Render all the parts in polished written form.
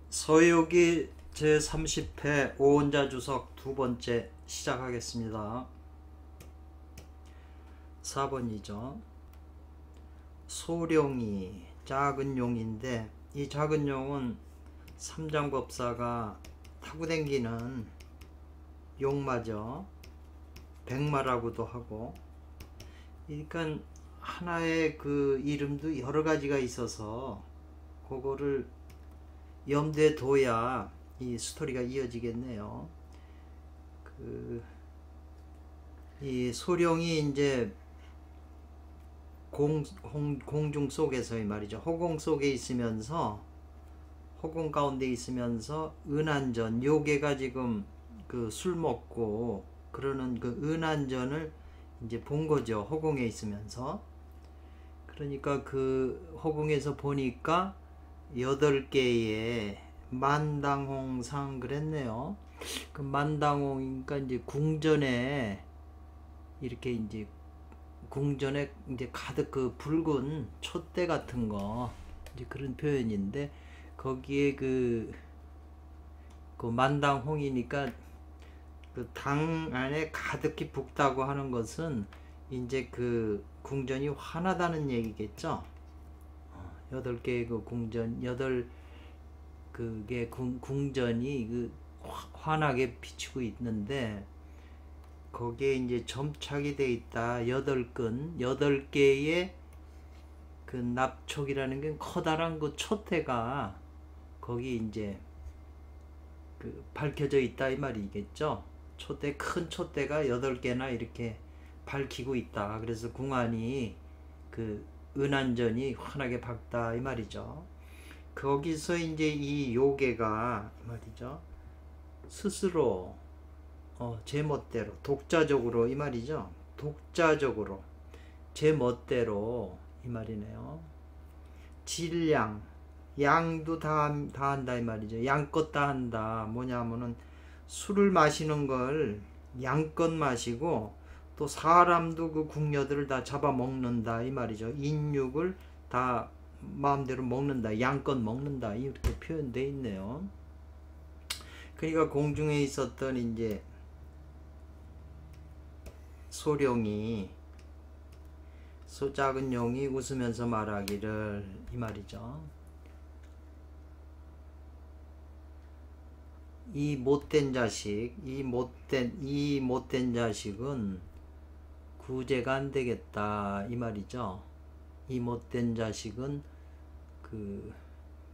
서유기 제30회 오원자 주석 두 번째 시작하겠습니다. 4번이죠. 소룡이 작은 용인데, 이 작은 용은 삼장법사가 타고 댕기는 용마죠. 백마라고도 하고. 그러니까 하나의 그 이름도 여러 가지가 있어서 그거를 염두에 둬야 이 스토리가 이어지겠네요. 이 소룡이 이제 공중 속에서의 말이죠. 허공 속에 있으면서, 허공 가운데 있으면서 은한전, 요괴가 지금 그 술 먹고 그러는 그 은한전을 이제 본 거죠. 허공에 있으면서. 그러니까 그 허공에서 보니까 8개의 만당홍상 그랬네요. 그 만당홍이니까 이제 궁전에 이렇게 이제 궁전에 이제 가득 그 붉은 촛대 같은 거, 이제 그런 표현인데, 거기에 그 만당홍이니까 그 당 안에 가득히 붓다고 하는 것은 이제 그 궁전이 환하다는 얘기겠죠. 8개의 그 궁전, 그게 궁전이 그 환하게 비추고 있는데, 거기에 이제 점착이 돼 있다. 8개의 그 납촉이라는 게 커다란 그 촛대가 거기 이제 그 밝혀져 있다 이 말이겠죠. 큰 촛대가 8개나 이렇게 밝히고 있다. 그래서 궁안이 그 은한전이 환하게 밝다 이 말이죠. 거기서 이제 이 요괴가 말이죠, 스스로 제 멋대로 독자적으로 이 말이죠. 독자적으로 제 멋대로 이 말이네요. 질량, 양도 다 한다 이 말이죠. 양껏 다 한다. 뭐냐면은 술을 마시는 걸 양껏 마시고, 또 사람도 그 궁녀들을 다 잡아먹는다 이 말이죠. 인육을 다 마음대로 먹는다, 양껏 먹는다, 이렇게 표현되어 있네요. 그러니까 공중에 있었던 이제 소룡이, 작은 용이 웃으면서 말하기를 이 말이죠. 이 못된 자식, 이 못된 자식은 구제가 안 되겠다 이 말이죠. 이 못된 자식은 그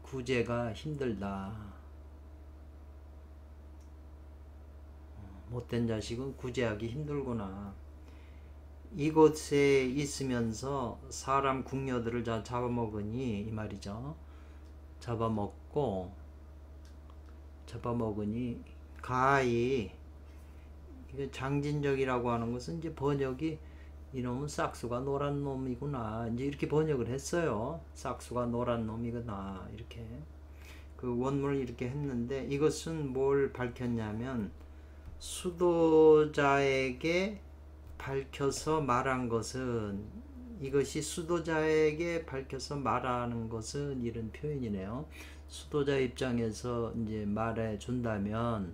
구제가 힘들다. 못된 자식은 구제하기 힘들구나. 이곳에 있으면서 사람 궁녀들을 다 잡아먹으니 이 말이죠. 잡아먹으니 가히, 장진적이라고 하는 것은 이제 번역이 이놈은 싹수가 노란 놈이구나, 이제 이렇게 번역을 했어요. 싹수가 노란 놈이구나, 이렇게 그 원문을 이렇게 했는데, 이것은 뭘 밝혔냐면, 수도자에게 밝혀서 말한 것은, 이것이 수도자에게 밝혀서 말하는 것은 이런 표현이네요. 수도자 입장에서 이제 말해 준다면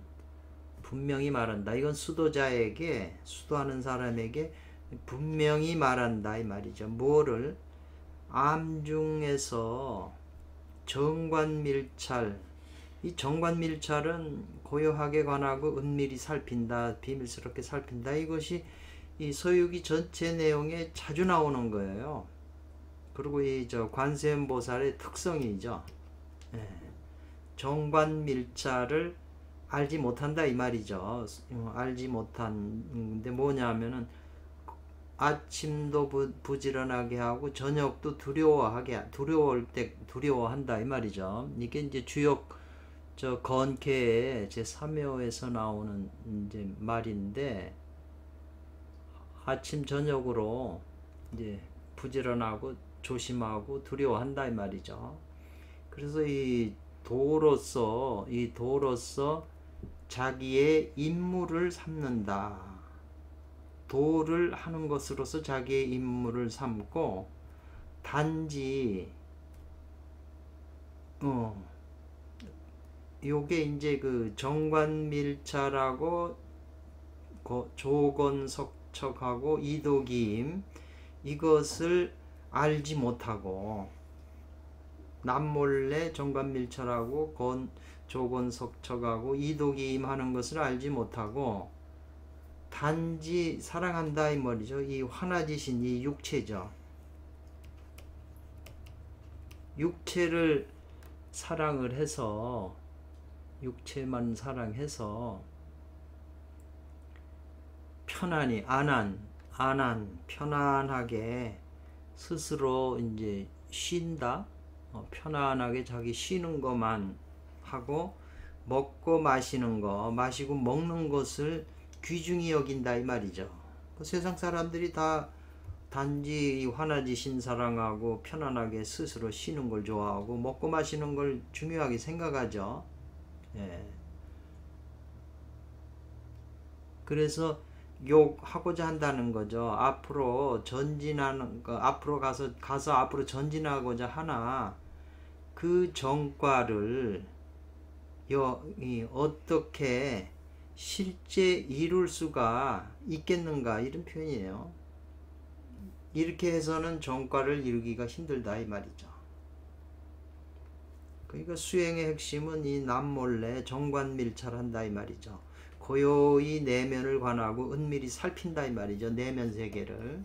분명히 말한다. 이건 수도자에게, 수도하는 사람에게 분명히 말한다 이 말이죠. 뭐를? 암중에서 정관밀찰, 이 정관밀찰은 고요하게 관하고 은밀히 살핀다, 비밀스럽게 살핀다. 이것이 이 서유기 전체 내용에 자주 나오는 거예요. 그리고 이 관세음보살의 특성이죠. 정관밀찰을 알지 못한다 이 말이죠. 알지 못한데 뭐냐면은 아침도 부지런하게 하고 저녁도 두려워할 때 두려워한다 이 말이죠. 이게 이제 주역 건케의 제3회에서 나오는 이제 말인데, 아침 저녁으로 이제 부지런하고 조심하고 두려워한다 이 말이죠. 그래서 이 도로서 자기의 임무를 삼는다. 도를 하는 것으로서 자기의 임무를 삼고, 단지 요게 이제 그 정관밀찰하고 조건석척하고 이도기임 이것을 알지 못하고 남몰래 정관밀찰하고 조건석척하고 이도기임 하는 것을 알지 못하고 단지 사랑한다 이 말이죠. 이 환하지신 이 육체죠. 육체를 사랑을 해서 육체만 사랑해서 편안히 편안하게 스스로 이제 쉰다. 편안하게 자기 쉬는 것만 하고 먹고 마시는 거 마시고 먹는 것을 귀중히 여긴다 이 말이죠. 세상 사람들이 다 단지 환하지신 사랑하고 편안하게 스스로 쉬는 걸 좋아하고 먹고 마시는 걸 중요하게 생각하죠. 예. 그래서 욕하고자 한다는 거죠. 앞으로 전진하는 거, 앞으로 가서 앞으로 전진하고자 하나 그 정과를 어떻게 실제 이룰 수가 있겠는가 이런 표현이에요. 이렇게 해서는 정과를 이루기가 힘들다 이 말이죠. 그러니까 수행의 핵심은 이 남몰래 정관밀찰한다 이 말이죠. 고요히 내면을 관하고 은밀히 살핀다 이 말이죠. 내면 세계를.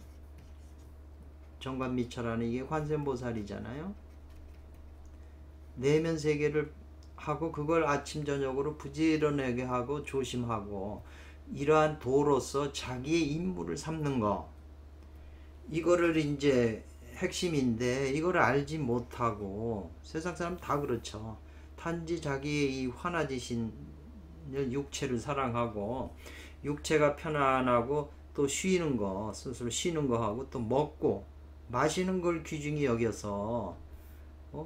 정관밀찰하는 이게 관세음보살이잖아요. 내면 세계를 하고 그걸 아침 저녁으로 부지런하게 하고 조심하고 이러한 도로서 자기의 임무를 삼는 거 이거를 이제 핵심인데 이걸 알지 못하고 세상 사람 다 그렇죠. 단지 자기의 이 환하지신 육체를 사랑하고 육체가 편안하고 또 쉬는 거 스스로 쉬는 거 하고 또 먹고 마시는 걸 귀중히 여겨서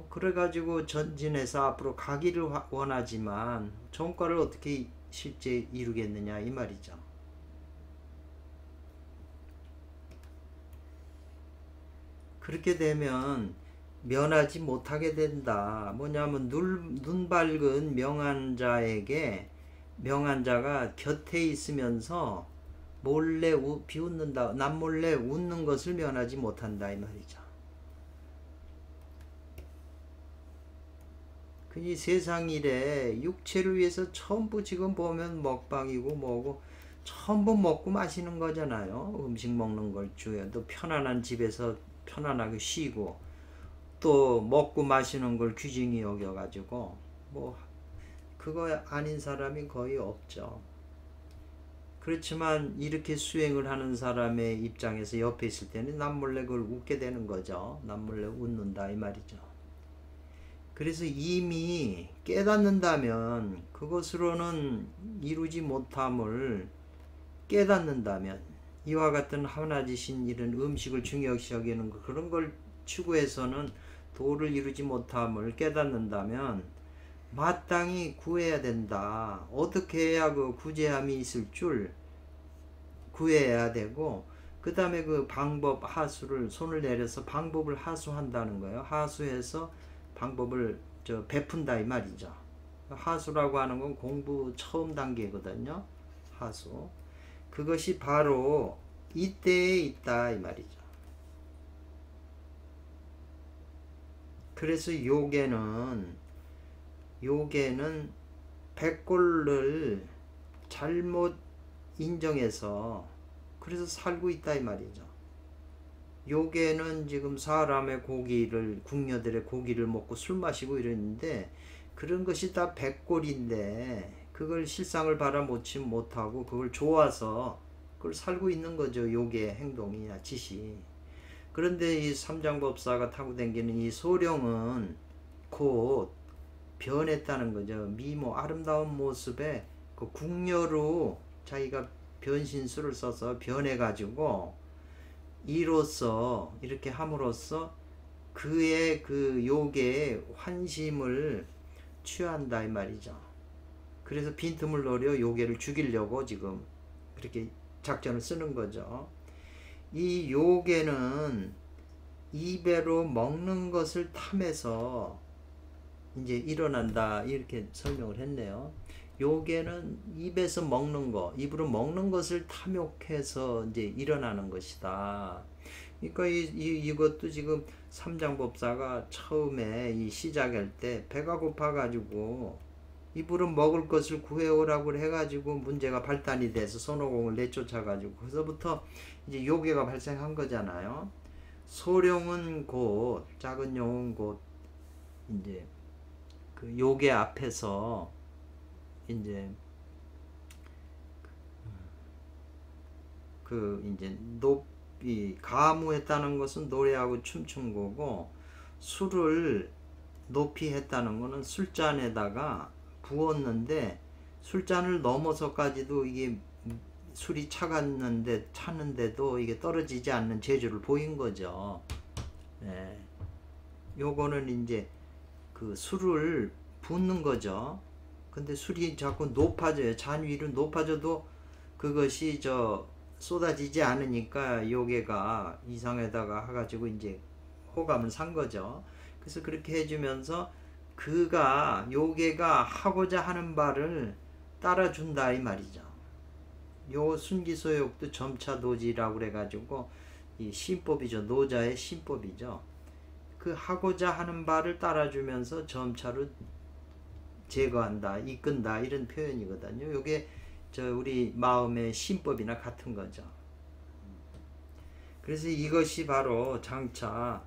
그래가지고 전진해서 앞으로 가기를 원하지만 정과를 어떻게 실제 이루겠느냐 이 말이죠. 그렇게 되면 면하지 못하게 된다. 뭐냐면 눈 밝은 명한자에게 명한자가 곁에 있으면서 몰래 비웃는다. 남몰래 웃는 것을 면하지 못한다 이 말이죠. 이 세상 일에 육체를 위해서 전부 지금 보면 먹방이고 뭐고 전부 먹고 마시는 거잖아요. 음식 먹는 걸 주요. 또 편안한 집에서 편안하게 쉬고 또 먹고 마시는 걸 귀중히 여겨가지고 뭐 그거 아닌 사람이 거의 없죠. 그렇지만 이렇게 수행을 하는 사람의 입장에서 옆에 있을 때는 남몰래 그걸 웃게 되는 거죠. 남몰래 웃는다 이 말이죠. 그래서 이미 깨닫는다면 그것으로는 이루지 못함을 깨닫는다면 이와 같은 하나지신 이런 음식을 중요시 여기는 그런 걸 추구해서는 도를 이루지 못함을 깨닫는다면 마땅히 구해야 된다. 어떻게 해야 그 구제함이 있을 줄 구해야 되고 그 다음에 그 방법 하수를 손을 내려서 방법을 하수한다는 거예요. 하수해서 방법을 베푼다 이 말이죠. 하수라고 하는 건 공부 처음 단계거든요. 하수. 그것이 바로 이때에 있다 이 말이죠. 그래서 요괴는 백골을 잘못 인정해서 그래서 살고 있다 이 말이죠. 요괴는 지금 사람의 고기를 궁녀들의 고기를 먹고 술 마시고 이러는데 그런 것이 다 백골인데 그걸 실상을 바라보지 못하고 그걸 좋아서 그걸 살고 있는 거죠. 요괴의 행동이나 짓이. 그런데 이 삼장법사가 타고 다니는 이 소령은 곧 변했다는 거죠. 미모 아름다운 모습에 그 궁녀로 자기가 변신수를 써서 변해가지고 이로써 이렇게 함으로써 그의 그 요괴의 환심을 취한다 이 말이죠. 그래서 빈틈을 노려 요괴를 죽이려고 지금 그렇게 작전을 쓰는 거죠. 이 요괴는 입에로 먹는 것을 탐해서 이제 일어난다 이렇게 설명을 했네요. 요게는 입에서 먹는 거, 입으로 먹는 것을 탐욕해서 이제 일어나는 것이다. 그러니까 이것도 지금 삼장법사가 처음에 이 시작할 때 배가 고파가지고 입으로 먹을 것을 구해오라고 해가지고 문제가 발단이 돼서 손오공을 내쫓아가지고 그래서부터 이제 요괴가 발생한 거잖아요. 소룡은 곧 작은 용은 곧 이제 그 요괴 앞에서 이제 그 이제 높이 가무했다는 것은 노래하고 춤춘 거고, 술을 높이 했다는 거는 술잔에다가 부었는데 술잔을 넘어서까지도 이게 술이 찼는데도 이게 떨어지지 않는 재주를 보인 거죠. 네. 요거는 이제 그 술을 붓는 거죠. 근데 술이 자꾸 높아져요. 잔 위로 높아져도 그것이 쏟아지지 않으니까 요괴가 이상에다가 해가지고 이제 호감을 산 거죠. 그래서 그렇게 해주면서 요괴가 하고자 하는 바를 따라준다 이 말이죠. 요 순기소욕도 점차노지라고 그래가지고 이 신법이죠. 노자의 신법이죠. 그 하고자 하는 바를 따라주면서 점차로 제거한다, 이끈다 이런 표현이거든요. 요게 우리 마음의 신법이나 같은 거죠. 그래서 이것이 바로 장차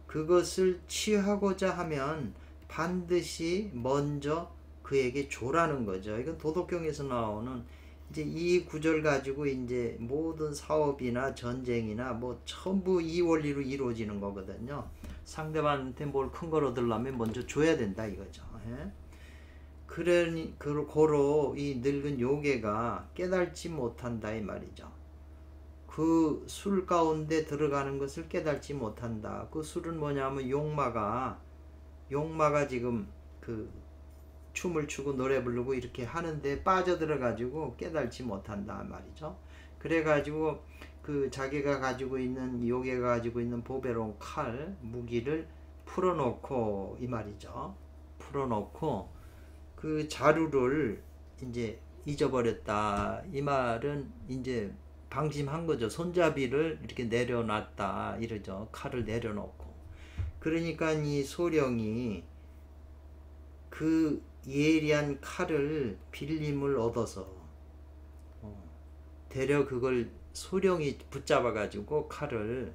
그것을 취하고자 하면 반드시 먼저 그에게 조라는 거죠. 이건 도덕경에서 나오는 이제 이 구절 가지고 이제 모든 사업이나 전쟁이나 뭐 전부 이 원리로 이루어지는 거거든요. 상대방한테 뭘 큰 걸 얻으려면 먼저 줘야 된다 이거죠. 예? 그러니 고로 이 늙은 요괴가 깨달지 못한다 이 말이죠. 그 술 가운데 들어가는 것을 깨달지 못한다. 그 술은 뭐냐면 용마가 지금 그 춤을 추고 노래 부르고 이렇게 하는데 빠져들어가지고 깨달지 못한다 말이죠. 그래가지고 그 자기가 가지고 있는 요괴가 가지고 있는 보배로운 칼 무기를 풀어놓고 이 말이죠. 풀어놓고 그 자루를 이제 잊어버렸다 이 말은 이제 방심한 거죠. 손잡이를 이렇게 내려놨다 이러죠. 칼을 내려놓고. 그러니까 이 소령이 그 예리한 칼을 빌림을 얻어서 대려 그걸 소령이 붙잡아 가지고 칼을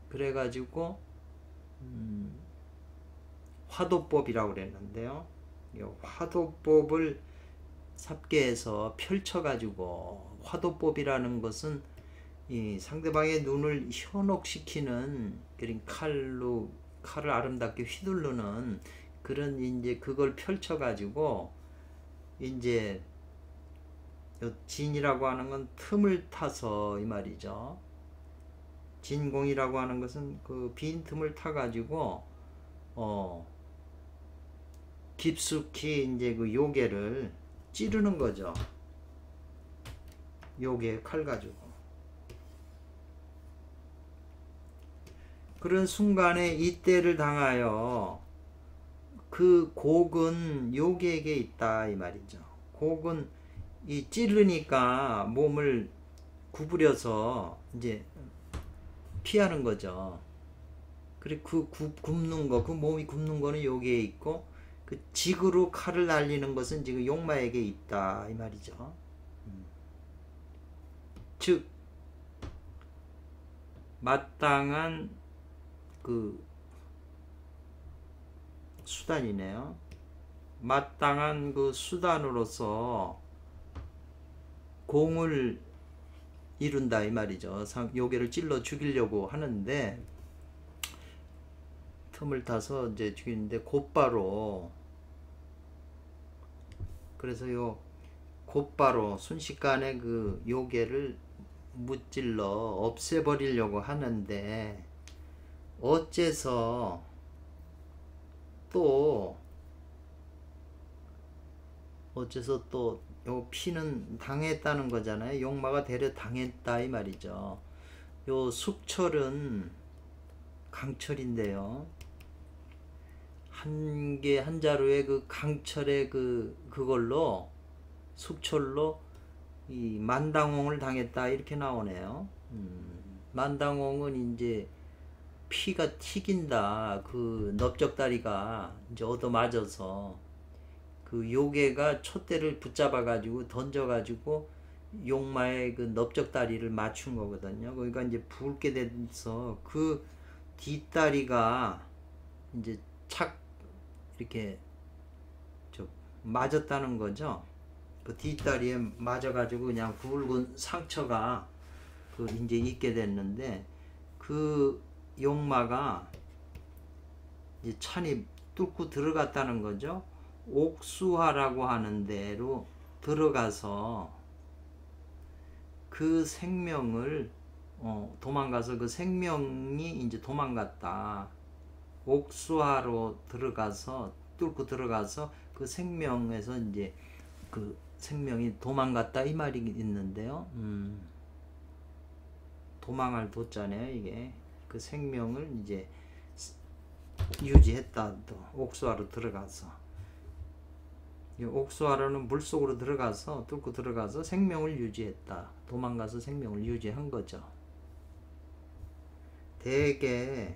그래가지고 화도법이라고 그랬는데요. 화도법을 삽계해서 펼쳐가지고, 화도법이라는 것은 이 상대방의 눈을 현혹시키는 그런 칼을 아름답게 휘두르는 그런 이제 그걸 펼쳐가지고 이제 진이라고 하는 건 틈을 타서 이 말이죠. 진공이라고 하는 것은 그 빈 틈을 타가지고 깊숙이 이제 그 요괴를 찌르는 거죠. 요괴 칼 가지고. 그런 순간에 이때를 당하여 그 곡은 요괴에게 있다 이 말이죠. 곡은 이 찌르니까 몸을 구부려서 이제 피하는 거죠. 그리고 굽는 거, 그 몸이 굽는 거는 요괴에 있고, 그 직으로 칼을 날리는 것은 지금 용마에게 있다 이 말이죠. 즉 마땅한 그 수단이네요. 마땅한 그 수단으로서 공을 이룬다 이 말이죠. 요괴를 찔러 죽이려고 하는데 틈을 타서 이제 죽이는데 곧바로, 그래서 곧바로 순식간에 그 요괴를 무찔러 없애버리려고 하는데 어째서 또 요 피는 당했다는 거잖아요. 용마가 대려 당했다 이 말이죠. 요 숙철은 강철인데요. 한 개 한 자루에 그 강철의 그걸로 숙철로 이 만당홍을 당했다 이렇게 나오네요. 만당홍은 이제 피가 튀긴다. 그 넓적다리가 이제 얻어맞아서 그 요괴가 촛대를 붙잡아 가지고 던져 가지고 용마의 그 넓적다리를 맞춘 거거든요. 그러니까 이제 붉게 돼서 그 뒷다리가 이제 착 이렇게 맞았다는 거죠. 그 뒷다리에 맞아가지고 그냥 굵은 상처가 그 이제 있게 됐는데 그 용마가 이제 찬이 뚫고 들어갔다는 거죠. 옥수화라고 하는 데로 들어가서 그 생명을 도망가서 그 생명이 이제 도망갔다. 옥수화로 들어가서 뚫고 들어가서 그 생명에서 이제 그 생명이 도망갔다 이 말이 있는데요. 도망할 도자네요. 이게 그 생명을 이제 유지했다. 또 옥수화로 들어가서 이 옥수화로는 물속으로 들어가서 뚫고 들어가서 생명을 유지했다. 도망가서 생명을 유지한 거죠. 대개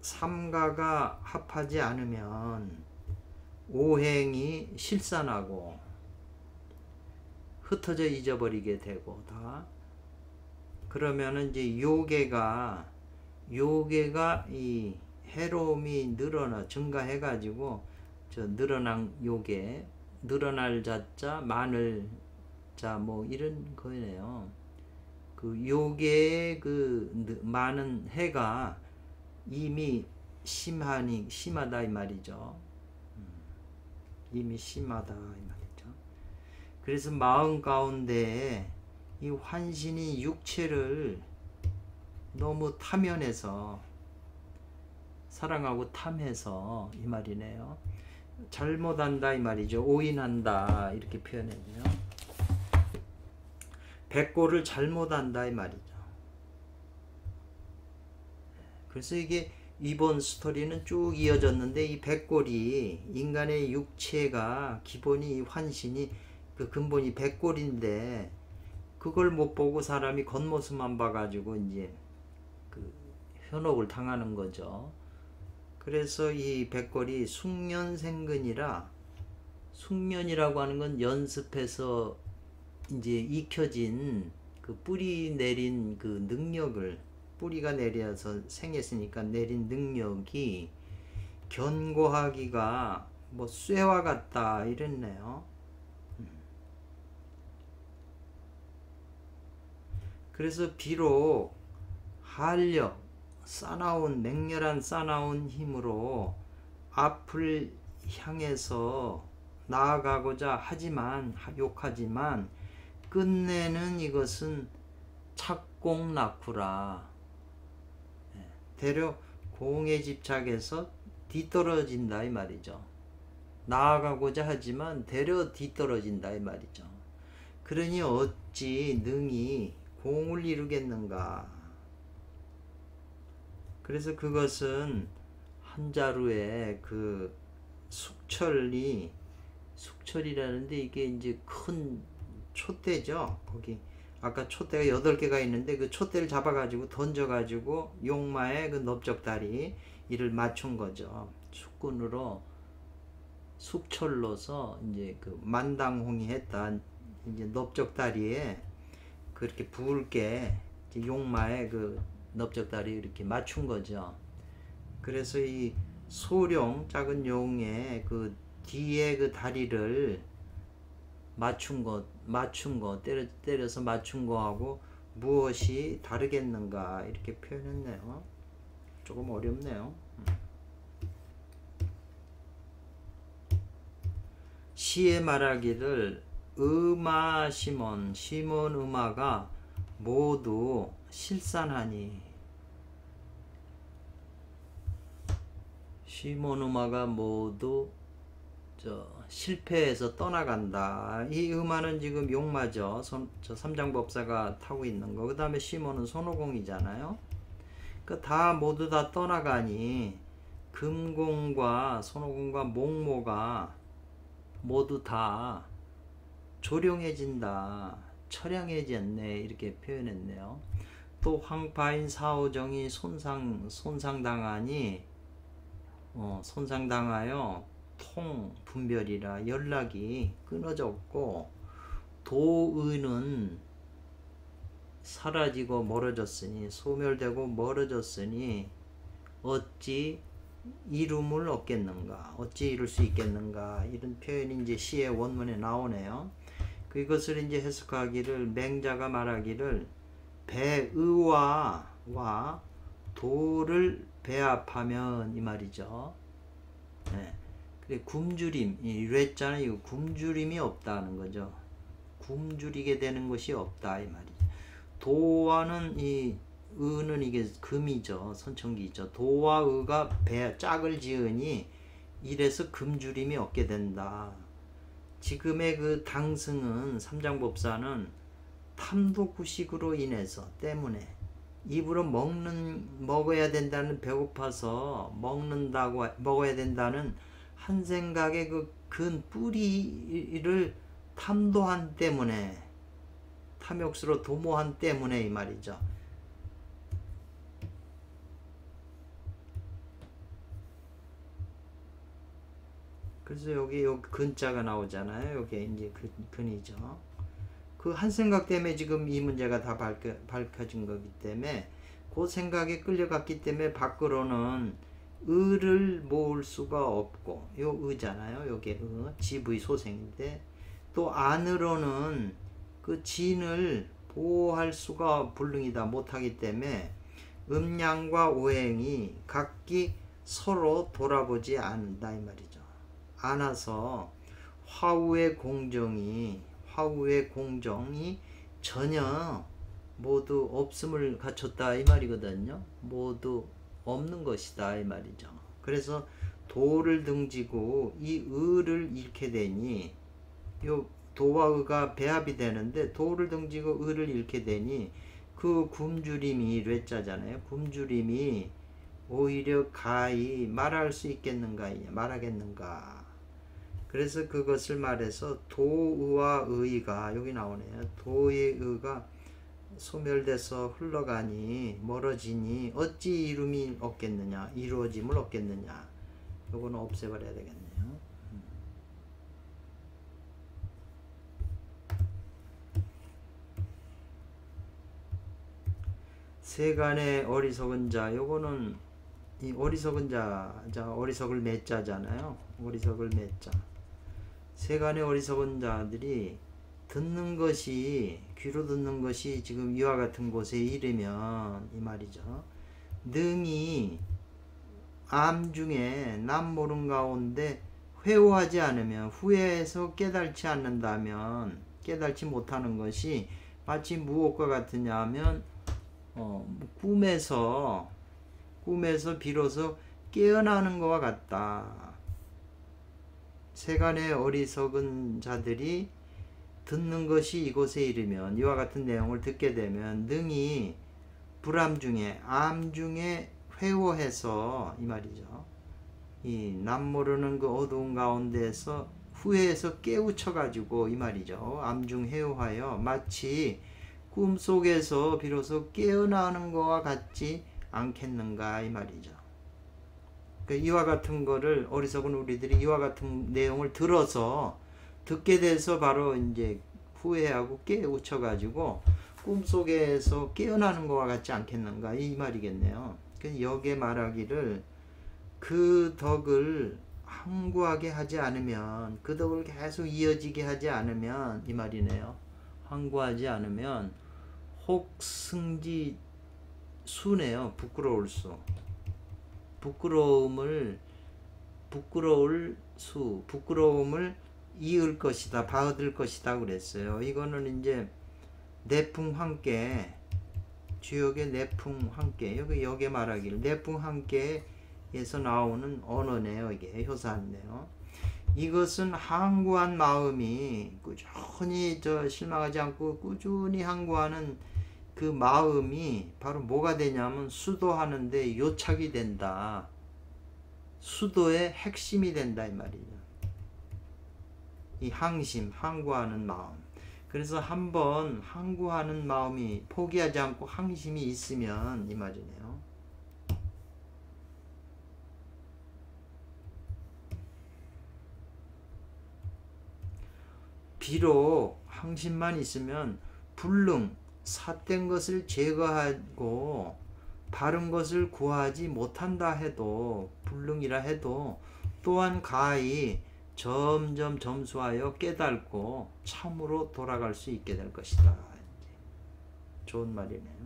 삼가가 합하지 않으면 오행이 실산하고 흩어져 잊어버리게 되고 다 그러면은 이제 요괴가 이 해로움이 증가해 가지고 저 늘어난 요괴 늘어날 자자 마늘 자 뭐 이런 거네요. 그 요괴의 그 많은 해가 이미 심하다 이 말이죠. 이미 심하다 이 말이죠. 그래서 마음 가운데 이 환신이 육체를 너무 탐연해서 사랑하고 탐해서 이 말이네요. 잘못한다 이 말이죠. 오인한다 이렇게 표현했네요. 백골을 잘못한다 이 말이죠. 그래서 이게 이번 스토리는 쭉 이어졌는데 이 백골이 인간의 육체가 기본이 환신이 그 근본이 백골인데 그걸 못 보고 사람이 겉모습만 봐가지고 이제 그 현혹을 당하는 거죠. 그래서 이 백골이 숙련생근이라 숙련이라고 하는 건 연습해서 이제 익혀진 그 뿌리 내린 그 능력을 뿌리가 내려서 생겼으니까 내린 능력이 견고하기가 뭐 쇠와 같다 이랬네요. 그래서 비록 한력 맹렬한 싸나운 힘으로 앞을 향해서 나아가고자 욕하지만 끝내는 이것은 착공낙후라. 대려 공에 집착해서 뒤떨어진다 이 말이죠. 나아가고자 하지만 대려 뒤떨어진다 이 말이죠. 그러니 어찌 능히 공을 이루겠는가. 그래서 그것은 한 자루에 그 숙철이라는데 이게 이제 큰 촛대죠. 거기 아까 촛대가 8개가 있는데 그 촛대를 잡아가지고 던져가지고 용마의 그 넓적다리 이를 맞춘 거죠. 숙군으로 숙철로서 이제 그 만당홍이 했던 이제 넓적다리에 그렇게 붉게 용마의 그 넓적다리 이렇게 맞춘 거죠. 그래서 이 소룡 작은 용의 그 뒤에 그 다리를 맞춘 거 때려서 맞춘 거하고 무엇이 다르겠는가 이렇게 표현했네요. 조금 어렵네요. 시에 말하기를 시몬 음아가 모두 실산하니 시몬 음아가 모두 실패해서 떠나간다. 이 음아는 지금 용마죠. 저 삼장법사가 타고 있는 거. 그 다음에 시몬은 손오공이잖아요. 다 모두 다 떠나가니 금공과 손오공과 목모가 모두 다 조령해진다, 처량해졌네 이렇게 표현했네요. 또 황파인 사오정이 손상당하니 손상당하여 통분별이라 연락이 끊어졌고, 도의는 사라지고 멀어졌으니, 소멸되고 멀어졌으니 어찌 이룸을 얻겠는가, 어찌 이룰 수 있겠는가, 이런 표현이 이제 시의 원문에 나오네요. 그것을 이제 해석하기를, 맹자가 말하기를 배의와 도를 배합하면 이 말이죠. 네. 그래, 굶주림, 이 뢰자는 굶주림이 없다는 거죠. 굶주리게 되는 것이 없다 이 말이죠. 도와는 이 의는 이게 금이죠. 선천기죠. 도와 의가 짝을 지으니 이래서 금주림이 없게 된다. 지금의 그 당승은, 삼장법사는 탐도구식으로 인해서 때문에 입으로 먹어야 된다는, 배고파서 먹어야 된다는 한 생각의 그 근 뿌리를 탐도한 때문에, 탐욕스로 도모한 때문에 이 말이죠. 그래서 여기 근자가 나오잖아요. 여기 이제 근이죠. 그 한 생각 때문에 지금 이 문제가 다 밝혀진 거기 때문에, 그 생각에 끌려갔기 때문에 밖으로는 의를 모을 수가 없고, 요 의잖아요. 요게 지부의 소생인데, 또 안으로는 그 진을 보호할 수가 불능이다, 못하기 때문에 음양과 오행이 각기 서로 돌아보지 않는다 이 말이죠. 않아서 화우의 공정이 전혀 모두 없음을 갖췄다 이 말이거든요. 모두 없는 것이다 이 말이죠. 그래서 도를 등지고 이 의를 잃게 되니, 요 도와 의가 배합이 되는데, 도를 등지고 의를 잃게 되니 그 굶주림이 뢰자잖아요. 굶주림이 오히려 가히 말할 수 있겠는가, 말하겠는가. 그래서 그것을 말해서 도의와 의가 여기 나오네요. 도의 의가 소멸돼서 흘러가니, 멀어지니 어찌 이룸이 없겠느냐, 이루어짐을 없겠느냐. 요거는 없애버려야 되겠네요. 세간의 어리석은 자, 요거는 이 어리석은 자, 어리석을 맺자잖아요. 어리석을 맺자. 세간의 어리석은 자들이 듣는 것이, 귀로 듣는 것이 지금 이와 같은 곳에 이르면 이 말이죠. 능히 암 중에 남 모른 가운데 회오하지 않으면, 후회해서 깨달지 않는다면, 깨달지 못하는 것이 마치 무엇과 같으냐 하면, 꿈에서 비로소 깨어나는 것과 같다. 세간의 어리석은 자들이 듣는 것이 이곳에 이르면, 이와 같은 내용을 듣게 되면 능히 불암 중에, 암 중에 회오해서 이 말이죠. 이 남 모르는 그 어두운 가운데에서 후회해서 깨우쳐 가지고 이 말이죠. 암중 회오하여 마치 꿈속에서 비로소 깨어나는 것과 같지 않겠는가 이 말이죠. 이와 같은 거를 어리석은 우리들이 이와 같은 내용을 들어서, 듣게 돼서 바로 이제 후회하고 깨우쳐 가지고 꿈속에서 깨어나는 것과 같지 않겠는가 이 말이겠네요. 여기에 말하기를 그 덕을 항구하게 하지 않으면, 그 덕을 계속 이어지게 하지 않으면 이 말이네요. 항구하지 않으면 혹승지 수네요. 부끄러울 수. 부끄러움을 이을 것이다, 받을 것이다 그랬어요. 이거는 이제 내풍환께, 주역의 내풍환께, 여기 말하기를 내풍환께에서 나오는 언어네요. 이게 효사네요. 이것은 항구한 마음이 꾸준히 실망하지 않고 꾸준히 항구하는 그 마음이 바로 뭐가 되냐면 수도하는데 요착이 된다. 수도의 핵심이 된다 이 말이죠. 이 항심, 항구하는 마음. 그래서 한번 항구하는 마음이 포기하지 않고 항심이 있으면 이 말이네요. 비록 항심만 있으면 불능, 삿된 것을 제거하고 바른 것을 구하지 못한다 해도, 불능이라 해도 또한 가히 점점 점수하여 깨닫고 참으로 돌아갈 수 있게 될 것이다. 좋은 말이네요.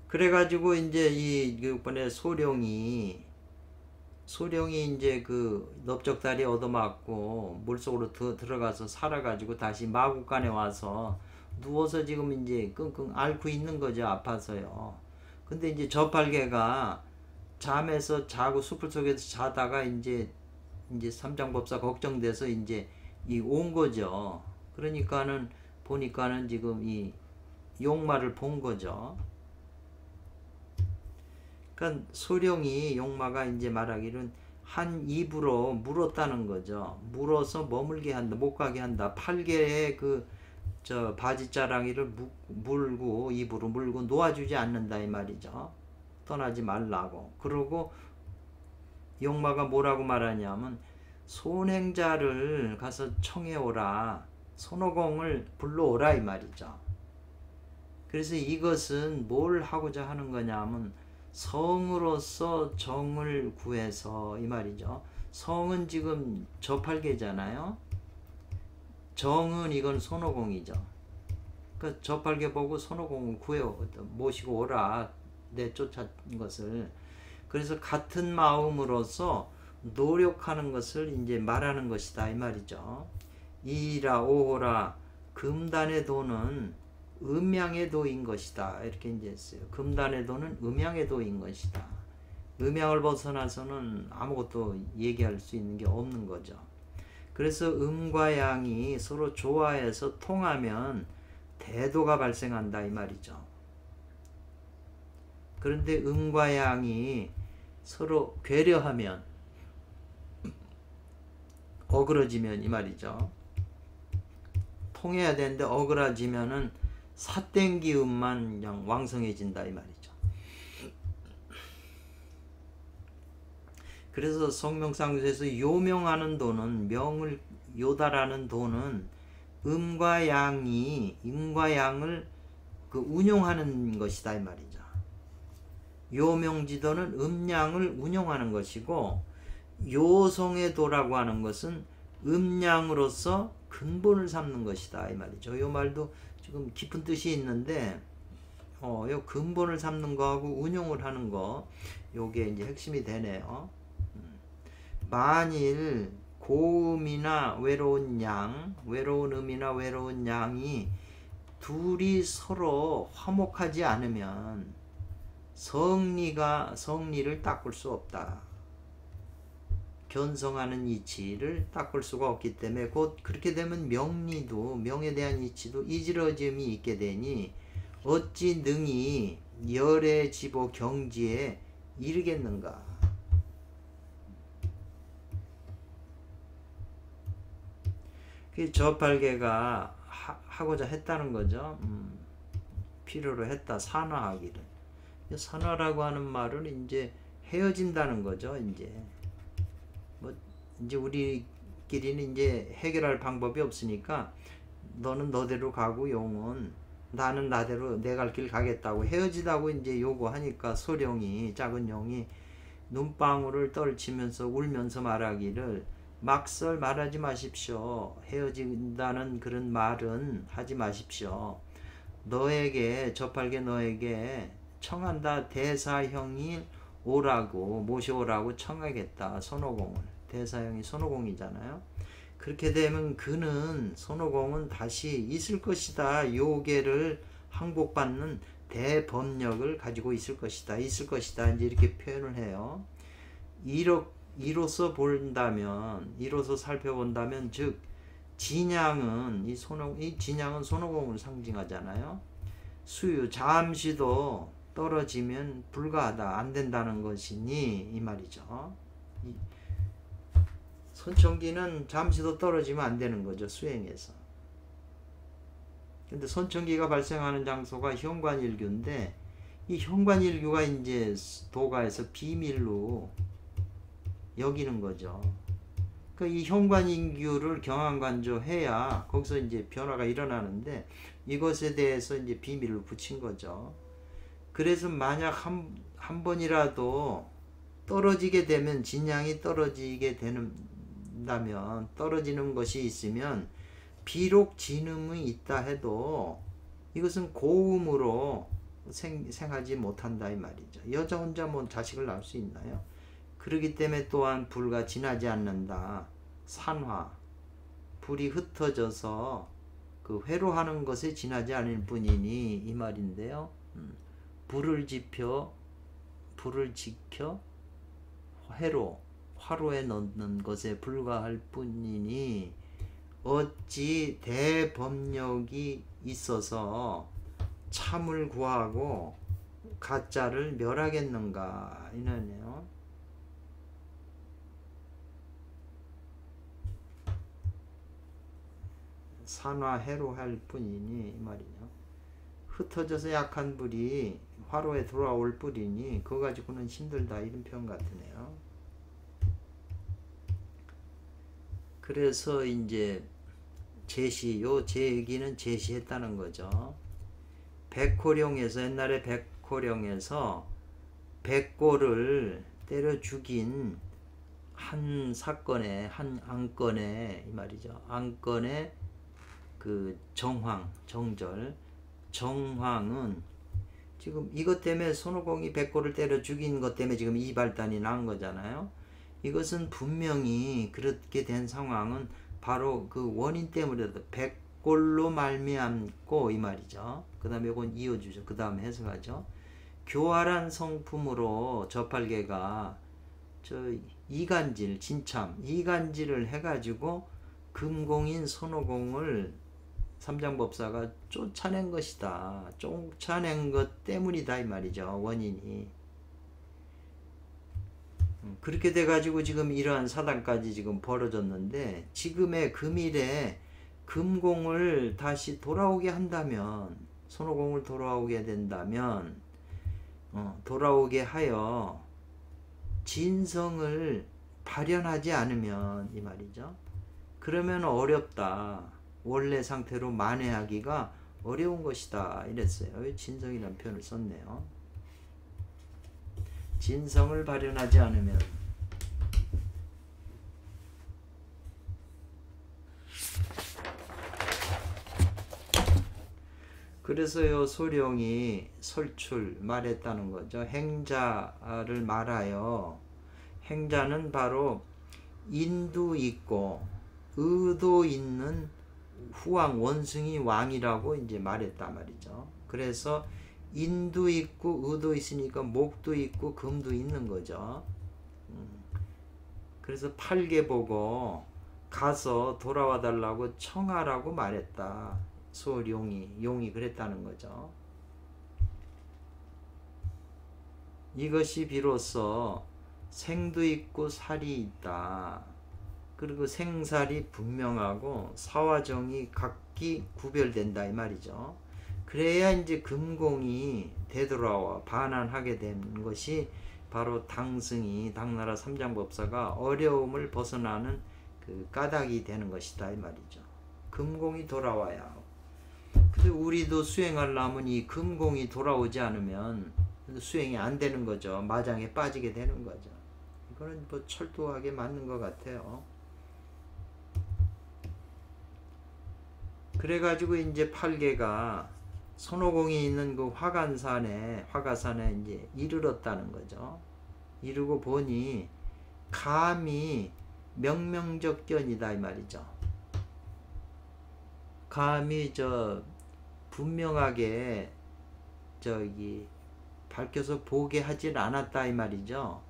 그래가지고 이제 이 6번에 소룡이 이제 그 넓적다리 얻어맞고 물속으로 들어가서 살아가지고 다시 마국간에 와서 누워서 지금 이제 끙끙 앓고 있는 거죠. 아파서요. 근데 이제 저팔계가 잠에서 자고 숲을 속에서 자다가 이제 삼장법사 걱정돼서 이제 온 거죠. 그러니까는 보니까는 지금 이 용마를 본 거죠. 그러니까 소룡이 용마가 이제 말하기는 한 입으로 물었다는 거죠. 물어서 머물게 한다, 못 가게 한다. 8개의 저 바지자랑이를 물고 입으로 물고 놓아주지 않는다 이 말이죠. 떠나지 말라고. 그러고 용마가 뭐라고 말하냐면 손행자를 가서 청해오라, 손오공을 불러오라 이 말이죠. 그래서 이것은 뭘 하고자 하는 거냐면 성으로서 정을 구해서 이 말이죠. 성은 지금 저팔계잖아요. 정은 이건 손오공이죠. 그러니까 저팔계 보고 손오공을 모시고 오라, 내쫓은 것을. 그래서 같은 마음으로서 노력하는 것을 이제 말하는 것이다 이 말이죠. 이라 오호라, 금단의 도는 음양의 도인 것이다 이렇게 이제 했어요. 금단의 도는 음양의 도인 것이다. 음양을 벗어나서는 아무것도 얘기할 수 있는 게 없는 거죠. 그래서 음과 양이 서로 조화해서 통하면 대도가 발생한다 이 말이죠. 그런데 음과 양이 서로 괴려하면, 어그러지면 이 말이죠. 통해야 되는데 어그러지면은 삿된 기운만 그냥 왕성해진다 이 말이죠. 그래서 성명상수에서 요명하는 도는, 명을 요달하는 도는 음과 양을 운용하는 것이다 이 말이죠. 요명지도는 음양을 운용하는 것이고, 요성의 도라고 하는 것은 음양으로서 근본을 삼는 것이다 이 말이죠. 이 말도 지금 깊은 뜻이 있는데 요 근본을 삼는 거하고 운용을 하는 거, 요게 이제 핵심이 되네요. 만일 고음이나 외로운 양, 외로운 음이나 외로운 양이 둘이 서로 화목하지 않으면 성리를 닦을 수 없다. 견성하는 이치를 닦을 수가 없기 때문에 곧 그렇게 되면 명리도, 명에 대한 이치도 이지러짐이 있게 되니 어찌 능히 열의 지보 경지에 이르겠는가. 그 저팔계가 하고자 했다는 거죠. 필요로 했다, 산화하기를. 산화라고 하는 말은 이제 헤어진다는 거죠. 이제 우리끼리는 이제 해결할 방법이 없으니까 너는 너대로 가고 용은 나는 나대로 내 갈 길 가겠다고 헤어지다고 이제 요구하니까 소룡이, 작은 용이 눈방울을 떨치면서 울면서 말하기를, 막설 말하지 마십시오. 헤어진다는 그런 말은 하지 마십시오. 저팔계 너에게 청한다. 대사형이 오라고, 모셔오라고 청하겠다. 손오공을. 대사형이 손오공이잖아요. 그렇게 되면 손오공은 다시 있을 것이다. 요계를 항복받는 대법력을 가지고 있을 것이다. 이제 이렇게 표현을 해요. 이로서 살펴본다면, 즉 진양은 이 진양은 손오공을 상징하잖아요. 수유, 잠시도 떨어지면 불가하다, 안 된다는 것이니 이 말이죠. 이 선천기는 잠시도 떨어지면 안 되는 거죠, 수행에서. 근데 선천기가 발생하는 장소가 현관일규인데 이 현관일규가 이제 도가에서 비밀로 여기는 거죠. 그러니까 이 현관인규를 경안관조해야 거기서 이제 변화가 일어나는데 이것에 대해서 이제 비밀을 붙인 거죠. 그래서 만약 한 번이라도 떨어지게 되면 진양이 떨어지게 된다면 떨어지는 것이 있으면 비록 진음이 있다 해도 이것은 고음으로 생하지 못한다 이 말이죠. 여자 혼자 뭐 자식을 낳을 수 있나요? 그렇기 때문에 또한 불과 지나지 않는다. 산화, 불이 흩어져서 그 회로하는 것에 지나지 않을 뿐이니 이 말인데요. 불을 지켜 회로, 화로에 넣는 것에 불과할 뿐이니 어찌 대법력이 있어서 참을 구하고 가짜를 멸하겠는가 이러네요. 산화해로할 뿐이니 이 말이죠. 흩어져서 약한 불이 화로에 들어올 뿐이니 그거 가지고는 힘들다 이런 표현 같으네요. 그래서 이제 요 제기는 제시했다는 거죠. 백호령에서 옛날에 백호령에서 백골을 때려 죽인 한 사건에 한 안건에 이 말이죠. 안건에 그 정황은 지금 이것 때문에 손오공이 백골을 때려 죽인 것 때문에 지금 이 발단이 난 거잖아요. 이것은 분명히 그렇게 된 상황은 바로 그 원인 때문이라도 백골로 말미암고 이 말이죠. 그 다음에 이건 이어주죠. 그 다음에 해석하죠. 교활한 성품으로 저팔계가 이간질 진참 이간질을 해가지고 금공인 손오공을 삼장법사가 쫓아낸 것이다. 쫓아낸 것 때문이다 이 말이죠. 원인이. 그렇게 돼가지고 지금 이러한 사단까지 지금 벌어졌는데 지금의 금일에 금공을 다시 돌아오게 한다면 손오공을 돌아오게 된다면 돌아오게 하여 진성을 발현하지 않으면 이 말이죠. 그러면 어렵다. 원래 상태로 만회하기가 어려운 것이다 이랬어요. 진성이라는 표현을 썼네요. 진성을 발현하지 않으면 그래서요 소룡이 설출 말했다는 거죠. 행자를 말하여 행자는 바로 인도 있고 의도 있는 후왕 원숭이 왕이라고 이제 말했단 말이죠. 그래서 인도 있고 의도 있으니까 목도 있고 금도 있는 거죠. 그래서 팔개 보고 가서 돌아와 달라고 청하라고 말했다. 용이 그랬다는 거죠. 이것이 비로소 생도 있고 살이 있다. 그리고 생살이 분명하고 사화정이 각기 구별된다 이 말이죠. 그래야 이제 금공이 되돌아와 반환하게 된 것이 바로 당나라 삼장법사가 어려움을 벗어나는 그 까닭이 되는 것이다 이 말이죠. 금공이 돌아와야. 근데 우리도 수행하려면 이 금공이 돌아오지 않으면 수행이 안 되는 거죠. 마장에 빠지게 되는 거죠. 이거는 뭐 철도하게 맞는 것 같아요. 그래가지고 이제 팔계가 손오공이 있는 그 화가산에 이제 이르렀다는 거죠. 이르고 보니 감이 명명적견이다 이 말이죠. 감이 분명하게 밝혀서 보게 하질 않았다 이 말이죠.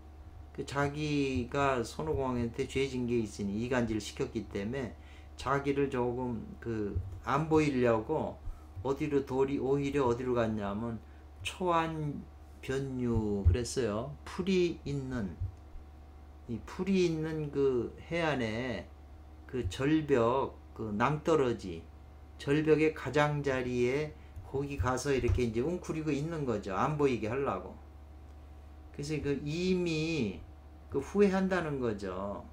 그 자기가 손오공한테 죄진 게 있으니 이간질 시켰기 때문에 자기를 조금 안 보이려고 오히려 어디로 갔냐면 초안 변유 그랬어요. 풀이 있는 이 풀이 있는 그 해안에 그 절벽 그 낭떠러지 절벽의 가장자리에 거기 가서 이렇게 이제 웅크리고 있는 거죠. 안 보이게 하려고. 그래서 그 이미 그 후회한다는 거죠.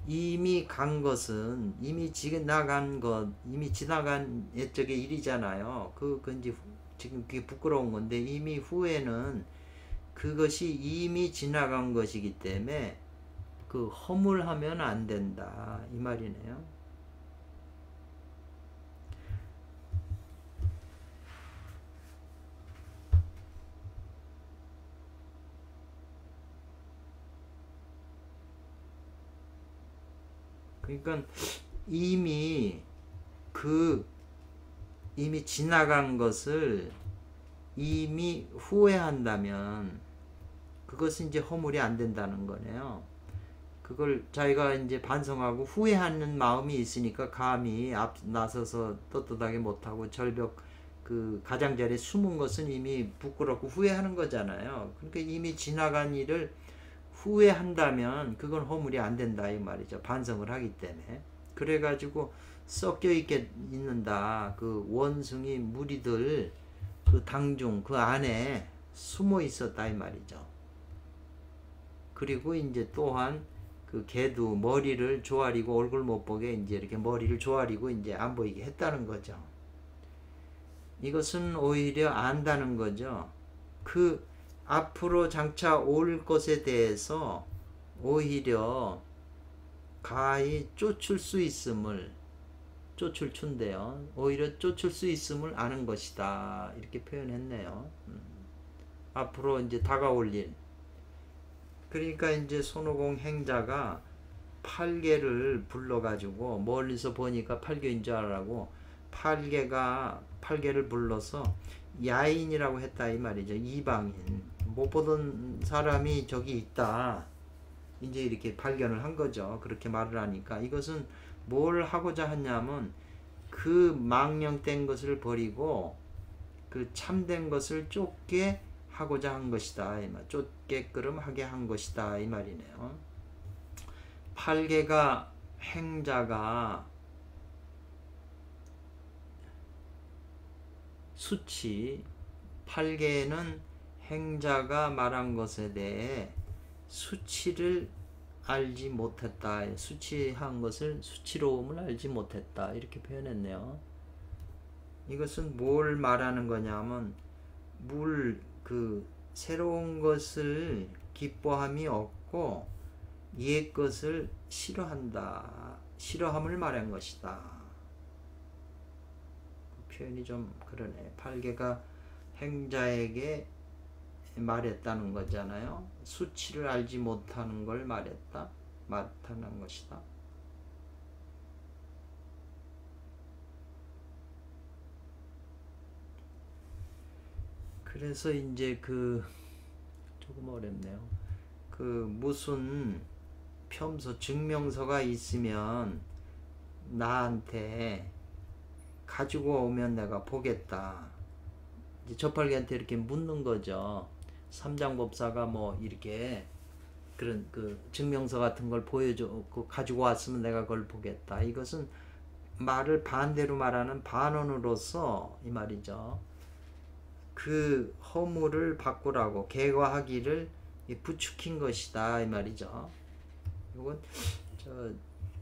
이미 간 것은 이미 지나간 것, 이미 지나간 옛적의 일이잖아요. 그 이제 지금 그게 부끄러운 건데 이미 후회는 그것이 이미 지나간 것이기 때문에 그 허물하면 안 된다 이 말이네요. 그러니까 이미 이미 지나간 것을 이미 후회한다면 그것은 이제 허물이 안 된다는 거네요. 그걸 자기가 이제 반성하고 후회하는 마음이 있으니까 감히 앞 나서서 떳떳하게 못하고 절벽 그 가장자리에 숨은 것은 이미 부끄럽고 후회하는 거잖아요. 그러니까 이미 지나간 일을 후회한다면 그건 허물이 안 된다 이 말이죠. 반성을 하기 때문에. 그래가지고 섞여 있게 있는다. 그 원숭이 무리들 그 당중 그 안에 숨어 있었다 이 말이죠. 그리고 이제 또한 그 개도 머리를 조아리고 얼굴 못 보게 이제 이렇게 머리를 조아리고 이제 안 보이게 했다는 거죠. 이것은 오히려 안다는 거죠. 그 앞으로 장차 올 것에 대해서 오히려 가히 쫓을 수 있음을 쫓을 추인데요. 오히려 쫓을 수 있음을 아는 것이다. 이렇게 표현했네요. 앞으로 이제 다가올 일. 그러니까 이제 손오공 행자가 팔개를 불러가지고 멀리서 보니까 팔개인 줄 알고 팔개를 불러서 야인이라고 했다 이 말이죠. 이방인 못 보던 사람이 저기 있다 이제 이렇게 발견을 한 거죠. 그렇게 말을 하니까 이것은 뭘 하고자 하냐면 그 망령된 것을 버리고 그 참된 것을 쫓게 하고자 한 것이다 이 말. 쫓게끔 하게 한 것이다 이 말이네요. 팔개가 행자가 수치 팔개는 행자가 말한 것에 대해 수치를 알지 못했다. 수치한 것을 수치로움을 알지 못했다. 이렇게 표현했네요. 이것은 뭘 말하는 거냐면 그 새로운 것을 기뻐함이 없고 옛 것을 싫어한다. 싫어함을 말한 것이다. 그 표현이 좀 그러네. 팔개가 행자에게 말했다는 거잖아요. 수치를 알지 못하는 걸 말하는 것이다. 그래서 이제 조금 어렵네요. 무슨 평소 증명서가 있으면 나한테 가지고 오면 내가 보겠다. 이제 저팔계한테 이렇게 묻는 거죠. 삼장법사가 뭐 이렇게 그런 증명서 같은 걸 보여줘 가지고 왔으면 내가 그걸 보겠다. 이것은 말을 반대로 말하는 반언으로서 이 말이죠. 그 허물을 바꾸라고 개과하기를 부추긴 것이다 이 말이죠. 이건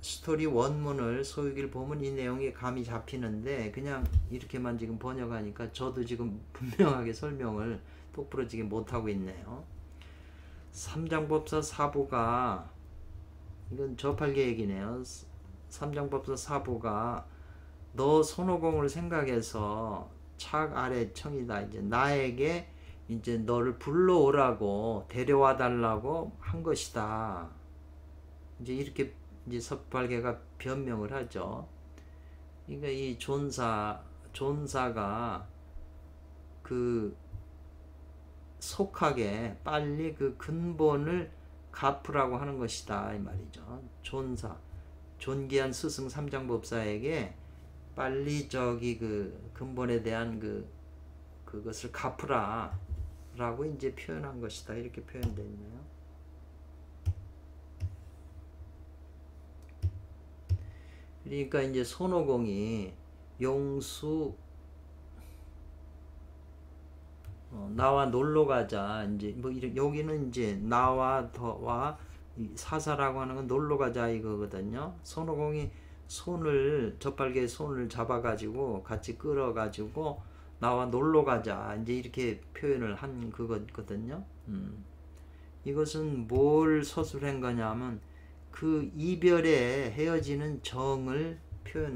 스토리 원문을 소유기를 보면 이 내용이 감이 잡히는데 그냥 이렇게만 지금 번역하니까 저도 지금 분명하게 설명을 똑부러지게 못하고 있네요. 삼장법사 사부가 이건 저팔계 얘기네요. 삼장법사 사부가 너 손오공을 생각해서 착 아래 청이다. 이제 나에게 이제 너를 불러오라고 데려와 달라고 한 것이다. 이제 이렇게 이제 섭팔계가 변명을 하죠. 그러니까 이 존사가 속하게 빨리 그 근본을 갚으라고 하는 것이다 이 말이죠. 존귀한 스승 삼장법사에게 빨리 근본에 대한 그것을 갚으라 라고 이제 표현한 것이다. 이렇게 표현되어 있네요. 그러니까 이제 손오공이 용수 나와 놀러 가자. 이제 뭐 여기는 이제 나와 더와 사사라고 하는 건 놀러 가자 이거거든요. 손오공이 젖발개의 손을 잡아가지고 같이 끌어가지고 나와 놀러 가자. 이제 이렇게 표현을 한 그거거든요. 이것은 뭘 서술한 거냐면 그 이별에 헤어지는 정을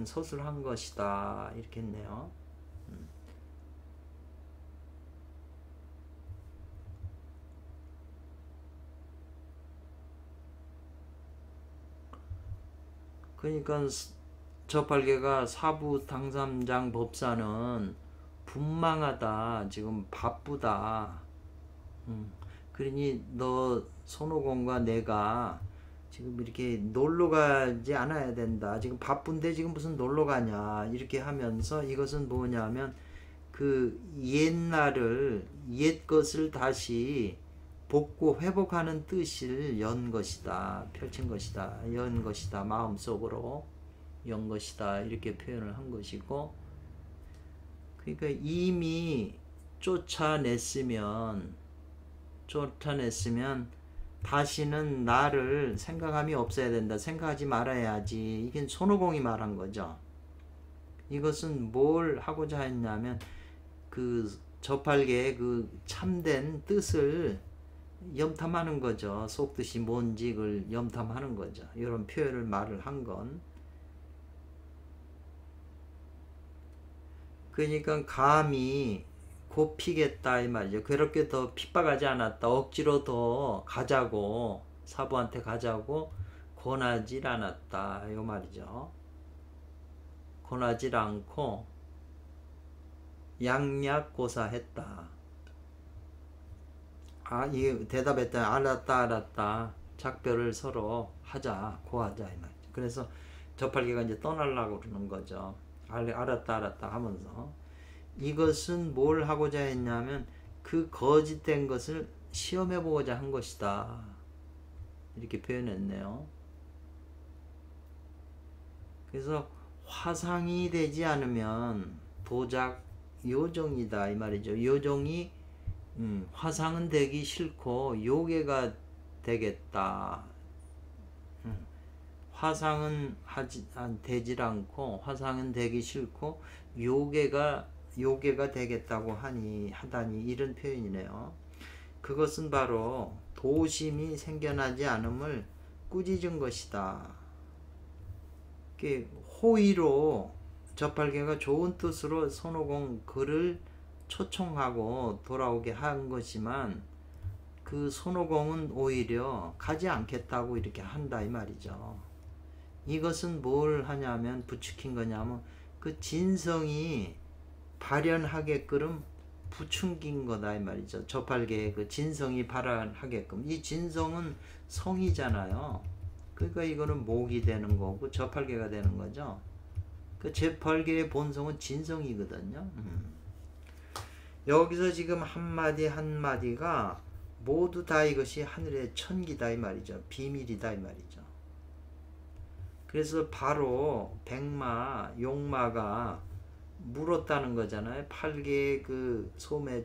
서술한 것이다. 이렇게 했네요. 그러니까 젖발개가 사부 당삼장 법사는 분망하다. 지금 바쁘다. 그러니 너 손오공과 내가 지금 이렇게 놀러 가지 않아야 된다. 지금 바쁜데 지금 무슨 놀러 가냐. 이렇게 하면서 이것은 뭐냐면 그 옛 것을 다시 복구 회복하는 뜻을 연 것이다. 펼친 것이다. 연 것이다. 마음속으로 연 것이다. 이렇게 표현을 한 것이고, 그러니까 이미 쫓아냈으면 다시는 나를 생각함이 없어야 된다. 생각하지 말아야지. 이게 손오공이 말한 거죠. 이것은 뭘 하고자 했냐면 그 젖발개의 그 참된 뜻을 염탐하는 거죠. 속뜻이 뭔지 그걸 염탐하는 거죠. 이런 표현을 말을 한 건. 그러니까 감히 곱히겠다 이 말이죠. 괴롭게 더 핍박하지 않았다. 억지로 더 가자고 사부한테 가자고 권하질 않았다. 이 말이죠. 권하질 않고 양약고사했다. 이 대답했다. 알았다. 작별을 서로 하자. 고하자 이 말이죠. 그래서 젖발개가 이제 떠나려고 그러는 거죠. 알았다 하면서 이것은 뭘 하고자 했냐면 그 거짓된 것을 시험해 보고자 한 것이다. 이렇게 표현했네요. 그래서 화상이 되지 않으면 도작 요정이다 이 말이죠. 요정이 화상은 되기 싫고 요괴가 되겠다. 화상은 되질 않고 화상은 되기 싫고 요괴가 되겠다고 하다니 이런 표현이네요. 그것은 바로 도심이 생겨나지 않음을 꾸짖은 것이다. 호의로 젖발개가 좋은 뜻으로 손오공 그를 초청하고 돌아오게 한 것이지만 그 손오공은 오히려 가지 않겠다고 이렇게 한다 이 말이죠. 이것은 뭘 하냐면 부추긴 거냐면 그 진성이 발현하게끔 부추긴 거다 이 말이죠. 젖발개의 그 진성이 발현하게끔. 이 진성은 성이잖아요. 그러니까 이거는 목이 되는 거고 젖발개가 되는 거죠. 그 젖발개의 본성은 진성이거든요. 여기서 지금 한마디가 모두 다 이것이 하늘의 천기다 이 말이죠. 비밀이다 이 말이죠. 그래서 바로 백마, 용마가 물었다는 거잖아요. 8개의 그 소매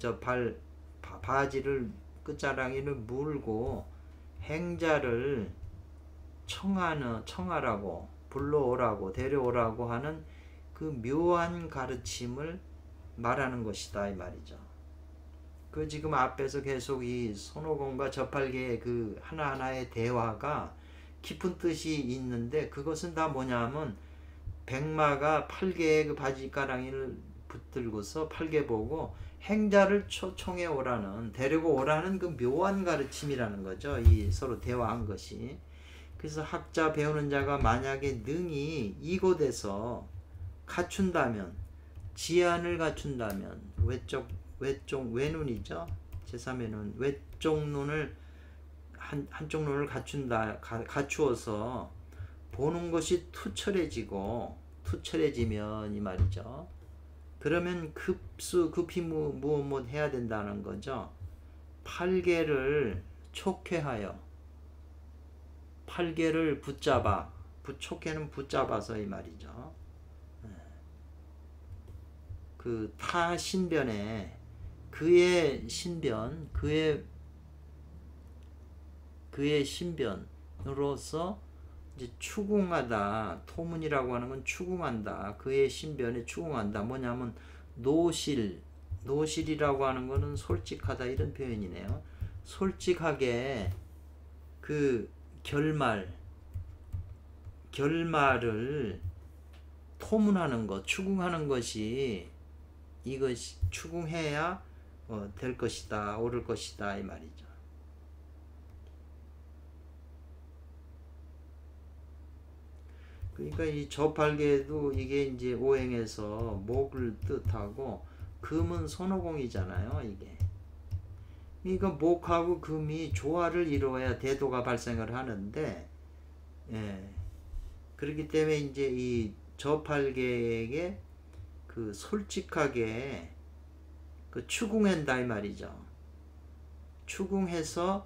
바지를 끝자락이를 물고 행자를 청하라고 불러오라고 데려오라고 하는 그 묘한 가르침을 말하는 것이다 이 말이죠. 그 지금 앞에서 계속 이 손오공과 젖발개의 그 하나하나의 대화가 깊은 뜻이 있는데 그것은 다 뭐냐면 백마가 8개의 그 바지가랑이를 붙들고서 8개 보고 행자를 초청해 오라는 데리고 오라는 그 묘한 가르침이라는 거죠. 이 서로 대화한 것이. 그래서 학자 배우는 자가 만약에 능히 이곳에서 갖춘다면 지안을 갖춘다면 외눈이죠. 제3의 외쪽 눈을 한쪽 눈을 갖추어서 보는 것이 투철해지면 이 말이죠. 그러면 급히 무엇 해야 된다는 거죠. 팔개를 촉회하여, 팔개를 붙잡아, 촉회는 붙잡아서 이 말이죠. 그 타 신변에 그의 신변, 그의 신변으로서 이제 추궁하다. 토문이라고 하는 건 추궁한다. 그의 신변에 추궁한다. 뭐냐면 노실이라고 하는 거는 솔직하다 이런 표현이네요. 솔직하게 그 결말을 토문하는 것, 추궁하는 것이 이것이 추궁해야 될 것이다, 옳을 것이다 이 말이죠. 그러니까 이 저팔계도 이게 이제 오행에서 목을 뜻하고 금은 손오공이잖아요, 이게. 그러니까 목하고 금이 조화를 이루어야 대도가 발생을 하는데, 예. 그렇기 때문에 이제 이 저팔계에게 그 솔직하게 그 추궁한다 이 말이죠. 추궁해서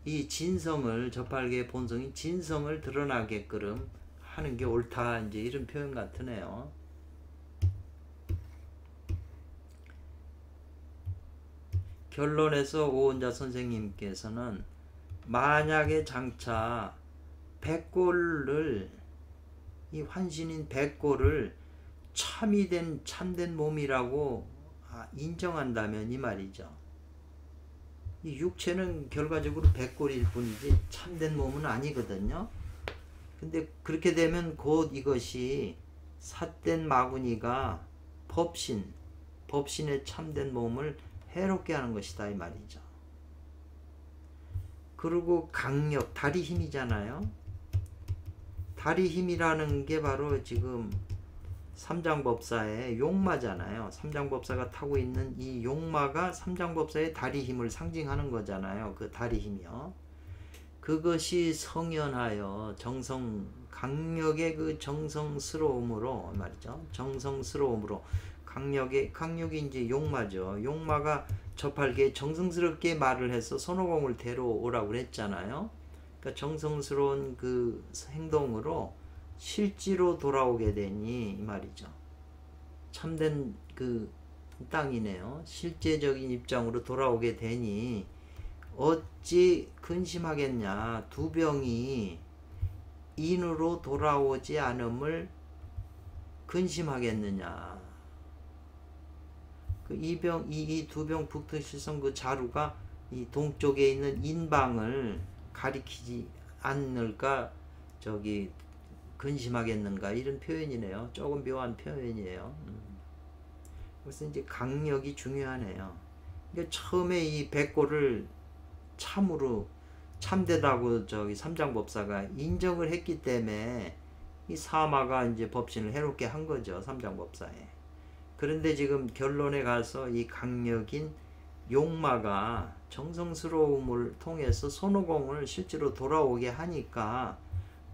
이 진성을, 저팔계의 본성인 진성을 드러나게끔 하는 게 옳다 이제 이런 표현 같으네요. 결론에서 오은자 선생님께서는 만약에 장차 백골을, 이 환신인 백골을 참된 몸이라고 인정한다면 이 말이죠. 이 육체는 결과적으로 백골일 뿐이지 참된 몸은 아니거든요. 근데 그렇게 되면 곧 이것이 삿된 마구니가 법신의 참된 몸을 해롭게 하는 것이다 이 말이죠. 그리고 강력, 다리 힘이잖아요. 다리 힘이라는 게 바로 지금 삼장법사의 용마잖아요. 삼장법사가 타고 있는 이 용마가 삼장법사의 다리 힘을 상징하는 거잖아요. 그 다리 힘이요. 그것이 성연하여 강력의 그 정성스러움으로 말이죠. 정성스러움으로 강력이 이제 용마죠. 용마가 저팔계 정성스럽게 말을 해서 손오공을 데려오라고 그랬잖아요. 그러니까 정성스러운 그 행동으로 실지로 돌아오게 되니 이 말이죠. 참된 그 땅이네요. 실제적인 입장으로 돌아오게 되니 어찌 근심하겠냐. 두 병이 인으로 돌아오지 않음을 근심하겠느냐. 그 이 두 병 북두실성 그 자루가 이 동쪽에 있는 인방을 가리키지 않을까 근심하겠는가 이런 표현이네요. 조금 묘한 표현이에요. 그래서 이제 강력이 중요하네요. 그러니까 처음에 이 백골을 참으로 참되다고 삼장법사가 인정을 했기 때문에 이 사마가 이제 법신을 해롭게 한 거죠. 삼장법사에. 그런데 지금 결론에 가서 이 강력인 용마가 정성스러움을 통해서 손오공을 실제로 돌아오게 하니까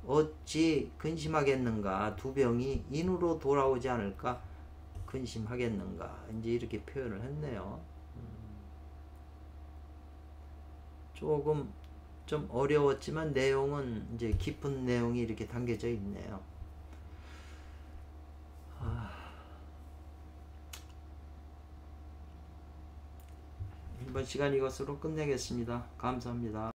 어찌 근심하겠는가. 두 병이 인으로 돌아오지 않을까 근심하겠는가. 이제 이렇게 표현을 했네요. 조금 좀 어려웠지만 내용은 이제 깊은 내용이 이렇게 담겨져 있네요. 이번 시간 이것으로 끝내겠습니다. 감사합니다.